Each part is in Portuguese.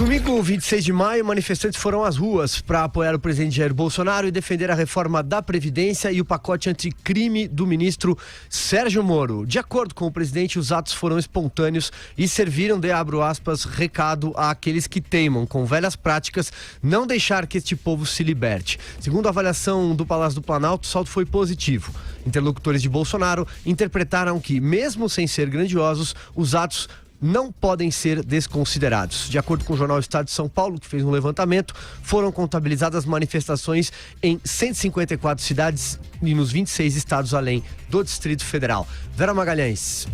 Domingo, 26 de maio, manifestantes foram às ruas para apoiar o presidente Jair Bolsonaro e defender a reforma da Previdência e o pacote anticrime do ministro Sérgio Moro. De acordo com o presidente, os atos foram espontâneos e serviram de, abro aspas, recado àqueles que teimam com velhas práticas não deixar que este povo se liberte. Segundo a avaliação do Palácio do Planalto, o saldo foi positivo. Interlocutores de Bolsonaro interpretaram que, mesmo sem ser grandiosos, os atos não podem ser desconsiderados. De acordo com o jornal Estado de São Paulo, que fez um levantamento, foram contabilizadas manifestações em 154 cidades e nos 26 estados além do Distrito Federal. Vera Magalhães.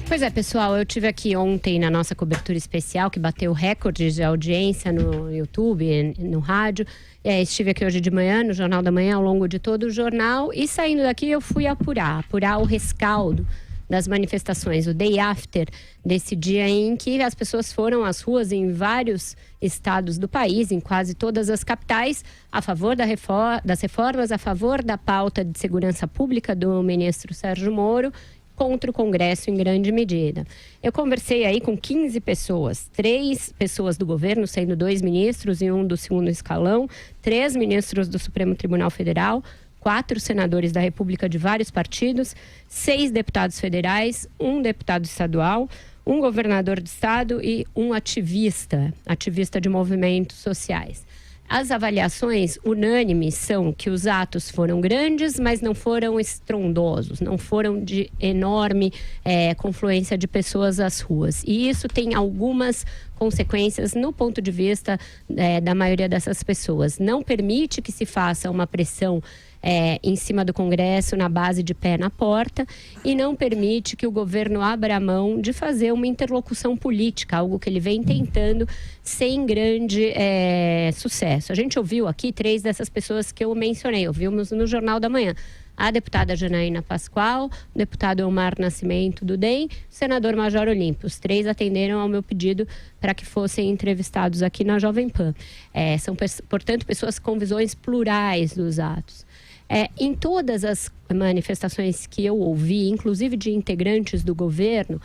Pois é, pessoal, eu tive aqui ontem na nossa cobertura especial, que bateu recordes de audiência no YouTube, no rádio. Estive aqui hoje de manhã, no Jornal da Manhã, ao longo de todo o jornal. E saindo daqui eu fui apurar o rescaldo das manifestações, o day after desse dia em que as pessoas foram às ruas em vários estados do país, em quase todas as capitais, a favor das reformas, a favor da pauta de segurança pública do ministro Sérgio Moro, contra o Congresso em grande medida. Eu conversei aí com 15 pessoas, 3 pessoas do governo, sendo 2 ministros e um do segundo escalão, 3 ministros do Supremo Tribunal Federal, 4 senadores da República de vários partidos, 6 deputados federais, 1 deputado estadual, 1 governador de estado e 1 ativista de movimentos sociais. As avaliações unânimes são que os atos foram grandes, mas não foram estrondosos, não foram de enorme confluência de pessoas às ruas. E isso tem algumas consequências no ponto de vista da maioria dessas pessoas. Não permite que se faça uma pressão em cima do Congresso, na base de pé na porta, e não permite que o governo abra a mão de fazer uma interlocução política, algo que ele vem tentando sem grande sucesso. A gente ouviu aqui 3 dessas pessoas que eu mencionei, ouvimos no Jornal da Manhã. A deputada Janaína Pascoal, o deputado Elmar Nascimento do DEM, o senador Major Olímpio. Os 3 atenderam ao meu pedido para que fossem entrevistados aqui na Jovem Pan. São, portanto, pessoas com visões plurais dos atos. Em todas as manifestações que eu ouvi, inclusive de integrantes do governo,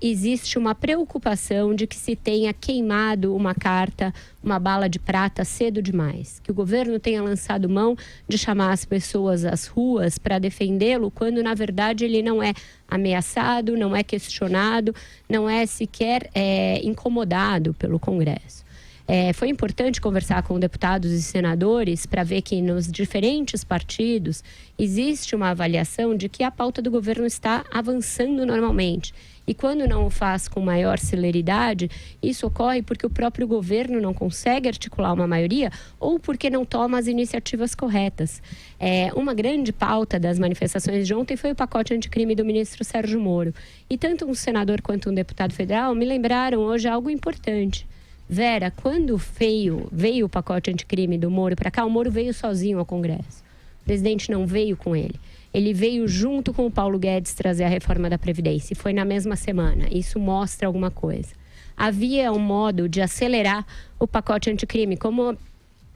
existe uma preocupação de que se tenha queimado uma carta, uma bala de prata cedo demais. Que o governo tenha lançado mão de chamar as pessoas às ruas para defendê-lo, quando na verdade ele não é ameaçado, não é questionado, não é sequer incomodado pelo Congresso. Foi importante conversar com deputados e senadores para ver que nos diferentes partidos existe uma avaliação de que a pauta do governo está avançando normalmente. E quando não o faz com maior celeridade, isso ocorre porque o próprio governo não consegue articular uma maioria ou porque não toma as iniciativas corretas. Uma grande pauta das manifestações de ontem foi o pacote anticrime do ministro Sérgio Moro. E tanto um senador quanto um deputado federal me lembraram hoje algo importante. Vera, quando veio o pacote anticrime do Moro para cá, o Moro veio sozinho ao Congresso. O presidente não veio com ele. Ele veio junto com o Paulo Guedes trazer a reforma da Previdência. E foi na mesma semana. Isso mostra alguma coisa. Havia um modo de acelerar o pacote anticrime, como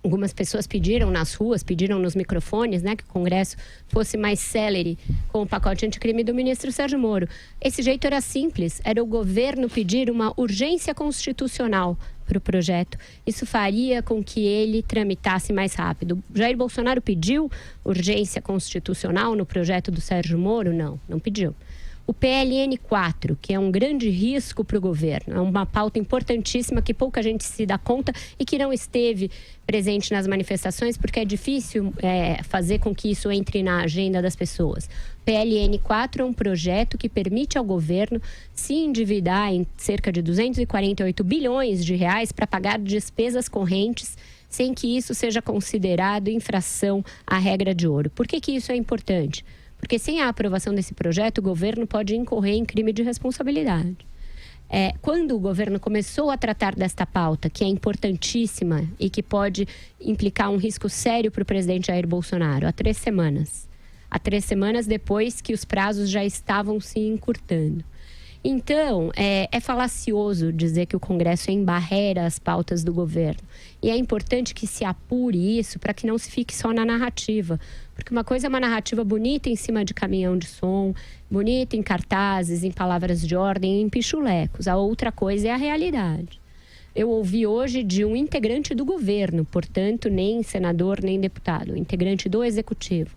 algumas pessoas pediram nas ruas, pediram nos microfones, que o Congresso fosse mais célere com o pacote anticrime do ministro Sérgio Moro. Esse jeito era simples, era o governo pedir uma urgência constitucional para o projeto. Isso faria com que ele tramitasse mais rápido. Jair Bolsonaro pediu urgência constitucional no projeto do Sérgio Moro? Não pediu. O PLN 4, que é um grande risco para o governo, é uma pauta importantíssima que pouca gente se dá conta e que não esteve presente nas manifestações, porque é difícil fazer com que isso entre na agenda das pessoas. PLN 4 é um projeto que permite ao governo se endividar em cerca de 248 bilhões de reais para pagar despesas correntes, sem que isso seja considerado infração à regra de ouro. Por que isso é importante? Porque sem a aprovação desse projeto, o governo pode incorrer em crime de responsabilidade. Quando o governo começou a tratar desta pauta, que é importantíssima e que pode implicar um risco sério para o presidente Jair Bolsonaro, há 3 semanas. Há 3 semanas depois que os prazos já estavam se encurtando. Então, é falacioso dizer que o Congresso embarrera as pautas do governo. E é importante que se apure isso para que não se fique só na narrativa. Porque uma coisa é uma narrativa bonita em cima de caminhão de som, bonita em cartazes, em palavras de ordem, em pichulecos. A outra coisa é a realidade. eu ouvi hoje de um integrante do governo, portanto, nem senador, nem deputado, integrante do executivo.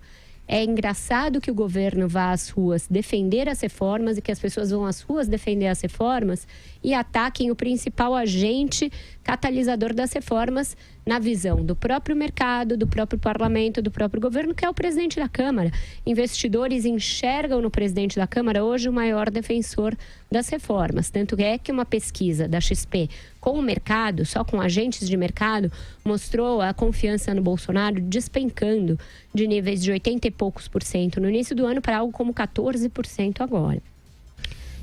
É engraçado que o governo vá às ruas defender as reformas e que as pessoas vão às ruas defender as reformas e ataquem o principal agente catalisador das reformas na visão do próprio mercado, do próprio parlamento, do próprio governo, que é o presidente da Câmara. Investidores enxergam no presidente da Câmara hoje o maior defensor das reformas. Tanto é que uma pesquisa da XP com o mercado, só com agentes de mercado, mostrou a confiança no Bolsonaro despencando de níveis de 80 e poucos % no início do ano para algo como 14% agora.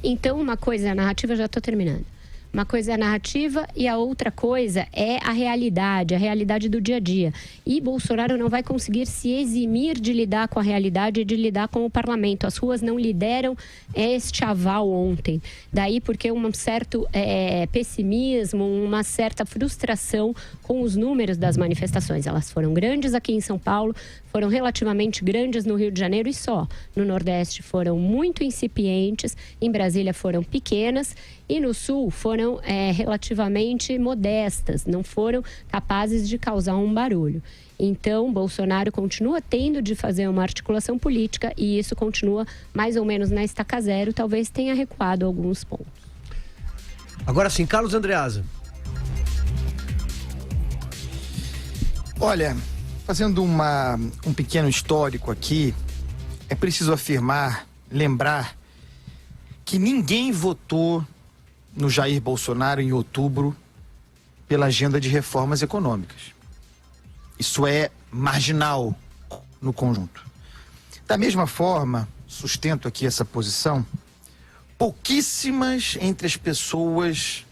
Então, uma coisa é a narrativa, já estou terminando. Uma coisa é a narrativa e a outra coisa é a realidade do dia a dia. E Bolsonaro não vai conseguir se eximir de lidar com a realidade e de lidar com o parlamento. As ruas não lhe deram este aval ontem. Daí porque um certo pessimismo, uma certa frustração com os números das manifestações. Elas foram grandes aqui em São Paulo, foram relativamente grandes no Rio de Janeiro e só. No Nordeste foram muito incipientes, em Brasília foram pequenas e no Sul foram relativamente modestas, não foram capazes de causar um barulho. Então, Bolsonaro continua tendo de fazer uma articulação política e isso continua mais ou menos na estaca zero, talvez tenha recuado alguns pontos. Agora sim, Carlos Andreasa. Olha, fazendo um pequeno histórico aqui, é preciso afirmar, lembrar que ninguém votou no Jair Bolsonaro em outubro pela agenda de reformas econômicas. Isso é marginal no conjunto. Da mesma forma, sustento aqui essa posição, pouquíssimas entre as pessoas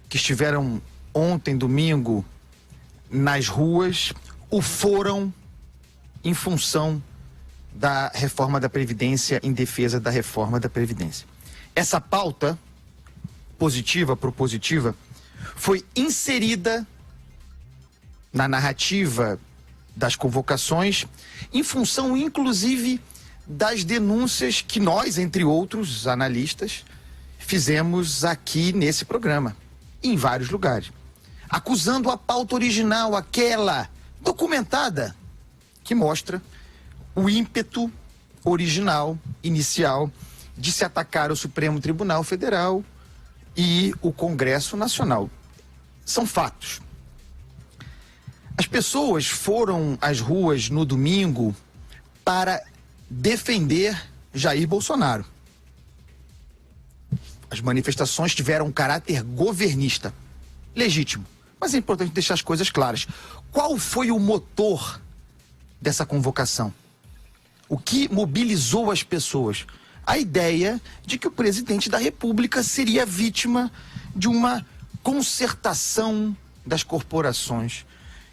que estiveram ontem, domingo, nas ruas, o foram em função da reforma da Previdência, em defesa da reforma da Previdência. Essa pauta propositiva, foi inserida na narrativa das convocações, em função, inclusive, das denúncias que nós, entre outros analistas, fizemos aqui nesse programa, em vários lugares, acusando a pauta original, aquela documentada, que mostra o ímpeto original, inicial, de se atacar o Supremo Tribunal Federal e o Congresso Nacional. São fatos. As pessoas foram às ruas no domingo para defender Jair Bolsonaro. As manifestações tiveram um caráter governista, legítimo, mas é importante deixar as coisas claras. Qual foi o motor dessa convocação? O que mobilizou as pessoas? A ideia de que o presidente da República seria vítima de uma concertação das corporações,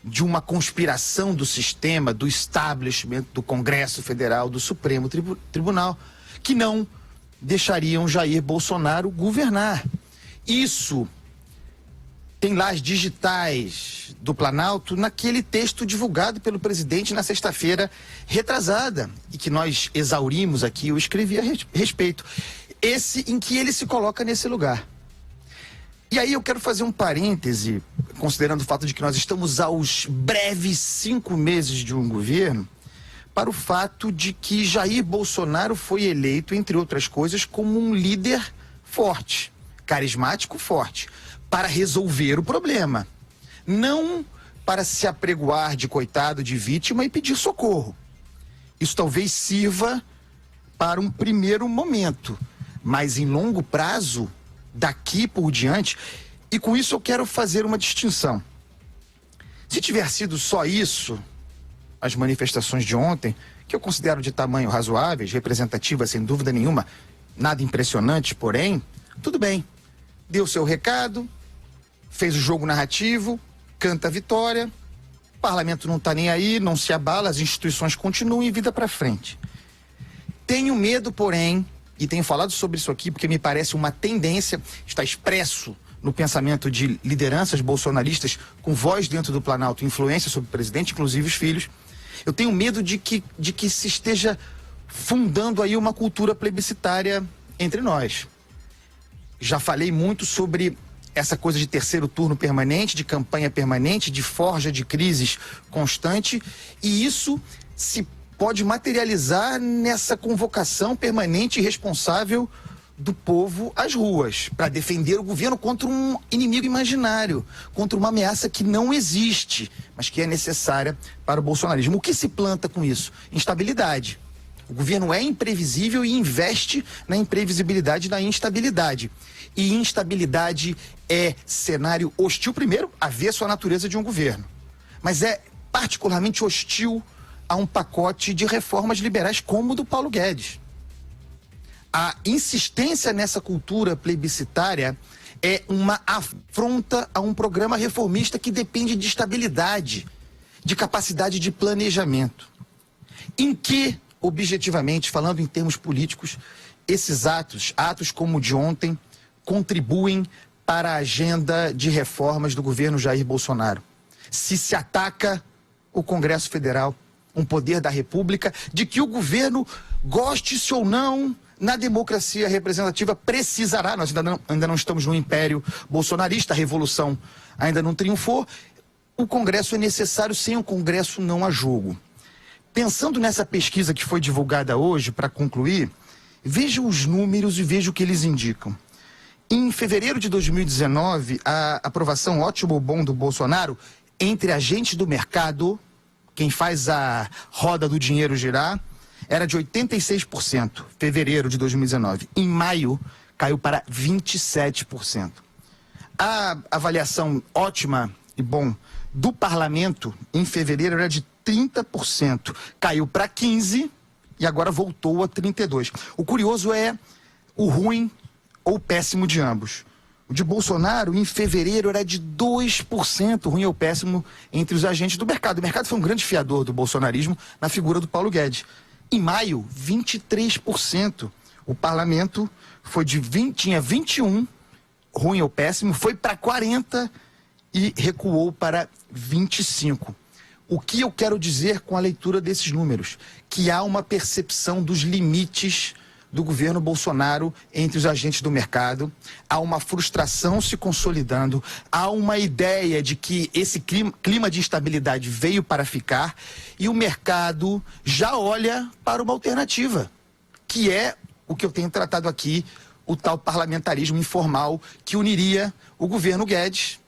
de uma conspiração do sistema, do establishment, do Congresso Federal, do Supremo Tribunal, que não deixariam Jair Bolsonaro governar. Isso tem lá as digitais do Planalto naquele texto divulgado pelo presidente na sexta-feira retrasada e que nós exaurimos aqui, eu escrevi a respeito. Esse em que ele se coloca nesse lugar. E aí eu quero fazer um parêntese, considerando o fato de que nós estamos aos breves 5 meses de um governo, para o fato de que Jair Bolsonaro foi eleito, entre outras coisas, como um líder forte, carismático forte, para resolver o problema, não para se apregoar de coitado, de vítima e pedir socorro. Isso talvez sirva para um primeiro momento, mas em longo prazo, daqui por diante, e com isso eu quero fazer uma distinção. Se tiver sido só isso, as manifestações de ontem, que eu considero de tamanho razoáveis, representativas sem dúvida nenhuma, nada impressionante, porém, tudo bem. Deu seu recado, fez o jogo narrativo, canta a vitória, o parlamento não está nem aí, não se abala, as instituições continuam e vida para frente. Tenho medo, porém, e tenho falado sobre isso aqui porque me parece uma tendência, está expresso no pensamento de lideranças bolsonaristas com voz dentro do Planalto, influência sobre o presidente, inclusive os filhos. Eu tenho medo de que se esteja fundando aí uma cultura plebiscitária entre nós. Já falei muito sobre essa coisa de terceiro turno permanente, de campanha permanente, de forja de crises constante, e isso se pode materializar nessa convocação permanente e responsável do povo às ruas, para defender o governo contra um inimigo imaginário, contra uma ameaça que não existe, mas que é necessária para o bolsonarismo. O que se planta com isso? Instabilidade. O governo é imprevisível e investe na imprevisibilidade e na instabilidade. E instabilidade é cenário hostil, primeiro, avesso à natureza de um governo. Mas é particularmente hostil a um pacote de reformas liberais como o do Paulo Guedes. A insistência nessa cultura plebiscitária é uma afronta a um programa reformista que depende de estabilidade, de capacidade de planejamento. Em que, objetivamente, falando em termos políticos, esses atos como o de ontem, contribuem para a agenda de reformas do governo Jair Bolsonaro? Se ataca o Congresso Federal, um poder da República, de que o governo, goste-se ou não, na democracia representativa precisará, nós ainda não estamos no império bolsonarista, a revolução ainda não triunfou, o Congresso é necessário, sem o Congresso não há jogo. Pensando nessa pesquisa que foi divulgada hoje, para concluir, veja os números e veja o que eles indicam. Em fevereiro de 2019, a aprovação ótimo ou bom do Bolsonaro, entre agentes do mercado, quem faz a roda do dinheiro girar, era de 86%, fevereiro de 2019. Em maio, caiu para 27%. A avaliação ótima e bom do parlamento, em fevereiro, era de 30%. Caiu para 15% e agora voltou a 32%. O curioso é o ruim ou péssimo de ambos. O de Bolsonaro, em fevereiro, era de 2%, ruim ou péssimo, entre os agentes do mercado. O mercado foi um grande fiador do bolsonarismo na figura do Paulo Guedes. Em maio, 23%. O parlamento tinha 21%, ruim ou péssimo, foi para 40% e recuou para 25%. O que eu quero dizer com a leitura desses números? Que há uma percepção dos limites do governo Bolsonaro entre os agentes do mercado, há uma frustração se consolidando, há uma ideia de que esse clima de instabilidade veio para ficar e o mercado já olha para uma alternativa, que é o que eu tenho tratado aqui, o tal parlamentarismo informal que uniria o governo Guedes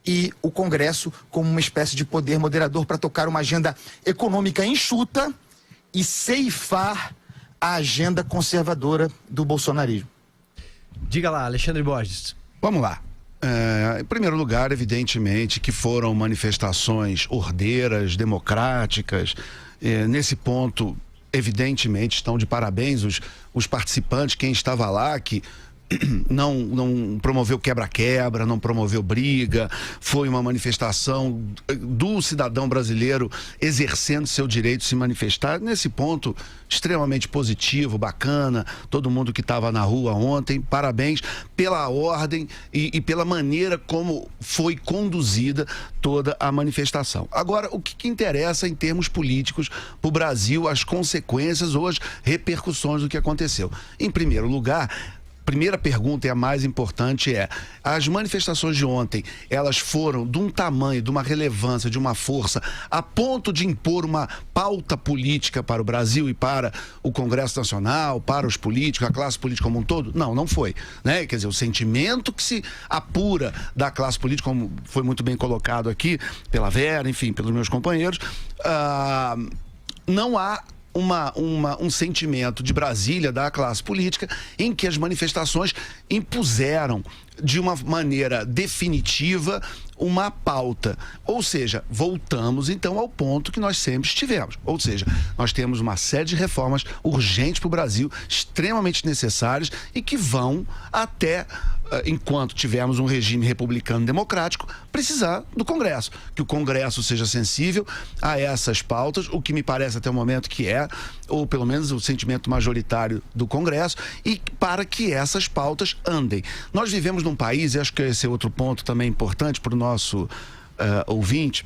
e o Congresso como uma espécie de poder moderador para tocar uma agenda econômica enxuta e ceifar a agenda conservadora do bolsonarismo. Diga lá, Alexandre Borges. Vamos lá. Em primeiro lugar, evidentemente que foram manifestações ordeiras, democráticas. Nesse ponto, evidentemente, estão de parabéns os participantes, quem estava lá, que não promoveu quebra-quebra, não promoveu briga, foi uma manifestação do cidadão brasileiro exercendo seu direito de se manifestar. Nesse ponto, extremamente positivo, bacana, todo mundo que estava na rua ontem, parabéns pela ordem e pela maneira como foi conduzida toda a manifestação. Agora, o que interessa em termos políticos para o Brasil, as consequências ou as repercussões do que aconteceu. Em primeiro lugar, primeira pergunta e a mais importante é: as manifestações de ontem, elas foram de um tamanho, de uma relevância, de uma força, a ponto de impor uma pauta política para o Brasil e para o Congresso Nacional, para os políticos, a classe política como um todo? Não, não foi, né? Quer dizer, o sentimento que se apura da classe política, como foi muito bem colocado aqui pela Vera, enfim, pelos meus companheiros, não há um sentimento de Brasília, da classe política, em que as manifestações impuseram de uma maneira definitiva uma pauta. Ou seja, voltamos então ao ponto que nós sempre estivemos. Ou seja, nós temos uma série de reformas urgentes para o Brasil, extremamente necessárias e que vão até, enquanto tivermos um regime republicano democrático, precisar do Congresso. Que o Congresso seja sensível a essas pautas, o que me parece até o momento que é, ou pelo menos o sentimento majoritário do Congresso, e para que essas pautas andem. Nós vivemos num país, e acho que esse é outro ponto também importante para o nosso ouvinte,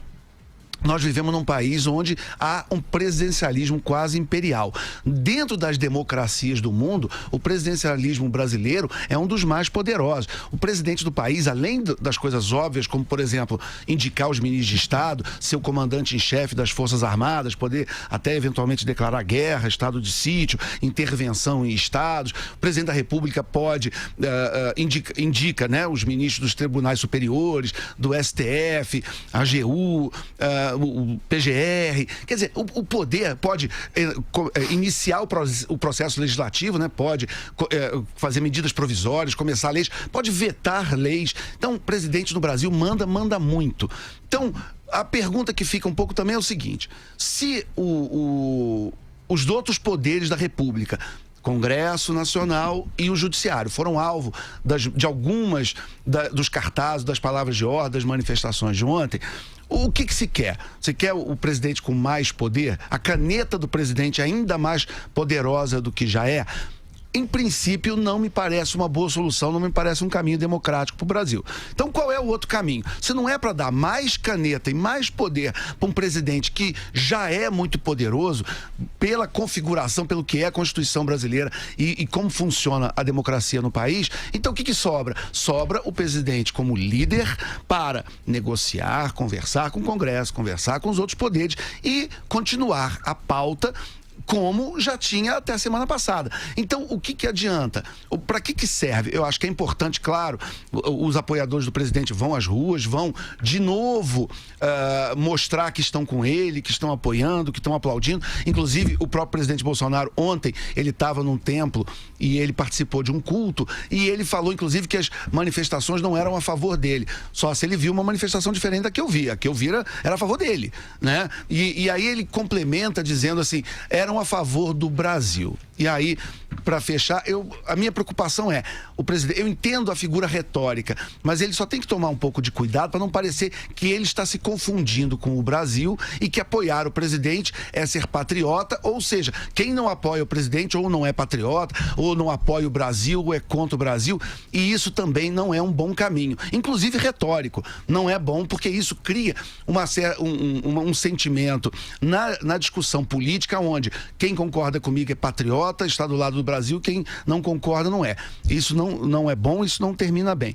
nós vivemos num país onde há um presidencialismo quase imperial. Dentro das democracias do mundo, o presidencialismo brasileiro é um dos mais poderosos. O presidente do país, além das coisas óbvias, como, por exemplo, indicar os ministros de Estado, ser o comandante em chefe das Forças Armadas, poder até eventualmente declarar guerra, estado de sítio, intervenção em estados. O presidente da República pode, indica, né, os ministros dos tribunais superiores, do STF, a AGU, o PGR, quer dizer, o poder pode iniciar o processo legislativo, né? Pode fazer medidas provisórias, começar leis, pode vetar leis. Então, o presidente no Brasil manda muito. Então, a pergunta que fica um pouco também é o seguinte: se os outros poderes da República, Congresso Nacional e o Judiciário, foram alvo de algumas dos cartazes, das palavras de ordem, das manifestações de ontem, o que se quer? Se quer o presidente com mais poder? A caneta do presidente ainda mais poderosa do que já é? Em princípio, não me parece uma boa solução, não me parece um caminho democrático para o Brasil. Então, qual é o outro caminho? Se não é para dar mais caneta e mais poder para um presidente que já é muito poderoso, pela configuração, pelo que é a Constituição brasileira e como funciona a democracia no país, então o que sobra? Sobra o presidente como líder para negociar, conversar com o Congresso, conversar com os outros poderes e continuar a pauta como já tinha até a semana passada. Então, o que adianta? Para que serve? Eu acho que é importante, claro, os apoiadores do presidente vão às ruas, vão de novo mostrar que estão com ele, que estão apoiando, que estão aplaudindo. Inclusive, o próprio presidente Bolsonaro, ontem, ele estava num templo e ele participou de um culto e ele falou, inclusive, que as manifestações não eram a favor dele. Só se ele viu uma manifestação diferente da que eu vi. A que eu vi era a favor dele, né? E aí ele complementa dizendo assim, eram a favor do Brasil. E aí, para fechar, a minha preocupação é, o presidente, eu entendo a figura retórica, mas ele só tem que tomar um pouco de cuidado para não parecer que ele está se confundindo com o Brasil e que apoiar o presidente é ser patriota, ou seja, quem não apoia o presidente ou não é patriota, ou não apoia o Brasil ou é contra o Brasil, e isso também não é um bom caminho, inclusive retórico. Não é bom porque isso cria um sentimento na discussão política onde quem concorda comigo é patriota, está do lado do Brasil, quem não concorda não é. Isso não é bom, isso não termina bem.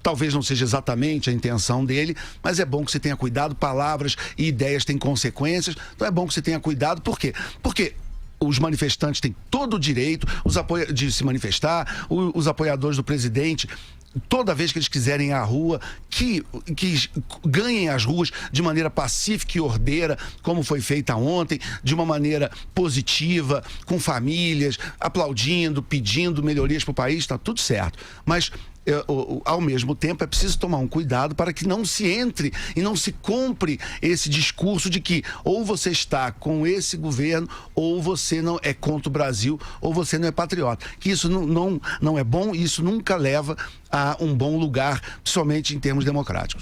Talvez não seja exatamente a intenção dele, mas é bom que você tenha cuidado, palavras e ideias têm consequências, então é bom que você tenha cuidado, por quê? Porque os manifestantes têm todo o direito de se manifestar, os apoiadores do presidente, toda vez que eles quiserem ir à rua, que ganhem as ruas de maneira pacífica e ordeira, como foi feita ontem, de uma maneira positiva, com famílias, aplaudindo, pedindo melhorias para o país, está tudo certo. Mas ao mesmo tempo é preciso tomar um cuidado para que não se entre e não se compre esse discurso de que ou você está com esse governo ou você não é contra o Brasil ou você não é patriota. Que isso não é bom e isso nunca leva a um bom lugar, somente em termos democráticos.